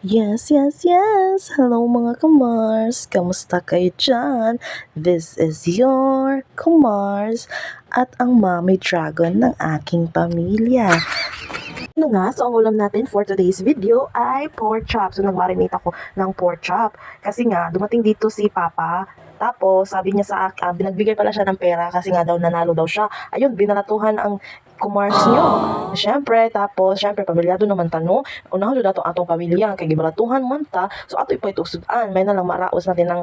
Yes, yes, yes! Hello mga Kumars! Kamusta kayo dyan? This is your Kumars at ang Mommy Dragon ng aking pamilya. Ano nga, so ang ulam natin for today's video ay pork chop. So nagmarinate ako ng pork chop kasi nga dumating dito si Papa. Tapos sabi niya sa akin, binagbigay pala siya ng pera kasi nga daw nanalo daw siya. Ayun, binaratuhan ang Kumars nyo. Siyempre, pamilyado naman tano. Unahan dito atong pamilya, kay gibaratuhan man ta. So ato ipa itusudan, may nalang maraos natin ng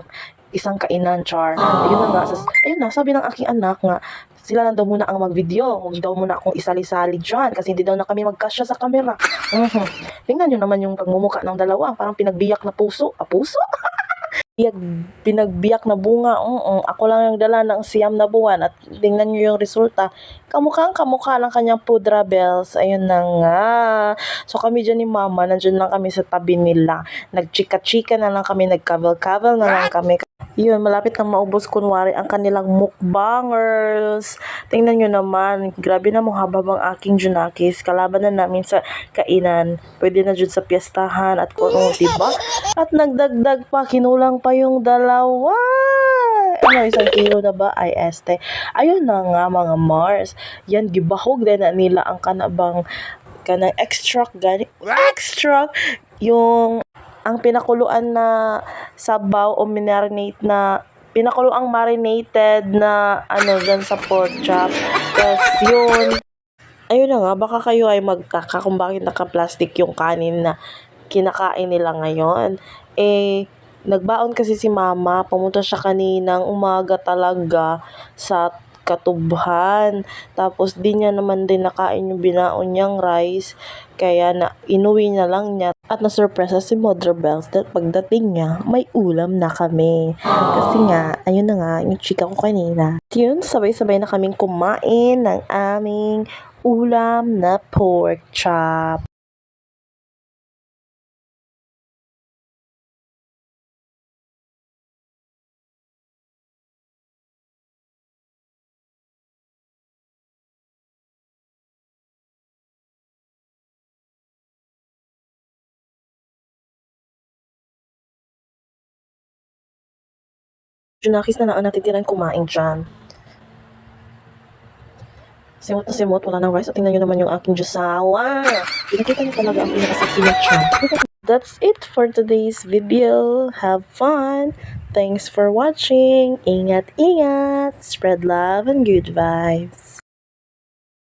isang kainan, char. Ayun na, sabi ng aking anak nga, sila lang daw muna ang mag-video. Huwag daw muna akong isali-sali dyan kasi hindi daw na kami magkasya sa camera. Tingnan nyo naman yung pagmumuka ng dalawa. Parang pinagbiyak na puso. Puso? Pinagbiyak na bunga. Ako lang yung dala ng siyam na buwan at tingnan nyo yung resulta. Kamukha lang kanyang pudra bells. Ayun na nga. So kami dyan ni Mama, nandiyan lang kami sa tabi nila. Nagchika-chika na lang kami, nagkavel-kavel na lang kami. Yun, malapit nang maubos kunwari ang kanilang mukbangers. Tingnan nyo naman, grabe na mong habang aking junakis. Kalaban na namin sa kainan. Pwede na dyan sa piyestahan at kung diba? At nagdagdag pa, kinulang pa yung dalawa. Ano, 1 kilo na ba? Ay, este. Ayun na nga mga Mars. Yan, gibahog din na nila ang kanang extract yung ang pinakuluan na sabaw o pinakuluang marinated na ano dyan sa pork chop. Tapos yun, ayun na nga, baka kayo ay magkaka kung bakit naka-plastic yung kanin na kinakain nila ngayon. Nagbaon kasi si Mama, pumunta siya kaninang umaga talaga sa Katubhan. Tapos di niya naman din nakain yung binaon niyang rice. Kaya inuwi na lang niya. At na-surprise si Mother Bells that pagdating niya, may ulam na kami. Kasi nga, ayun na nga, yung chika ko kanina. Yun, sabay-sabay na kaming kumain ng aming ulam na pork chop. Junakis na natitiran kumain dyan. Simot na simot, wala nang rice. At tingnan nyo naman yung aking jusawa. Pinakita niyo talaga ang pinakasexy na siya. That's it for today's video. Have fun. Thanks for watching. Ingat, ingat. Spread love and good vibes.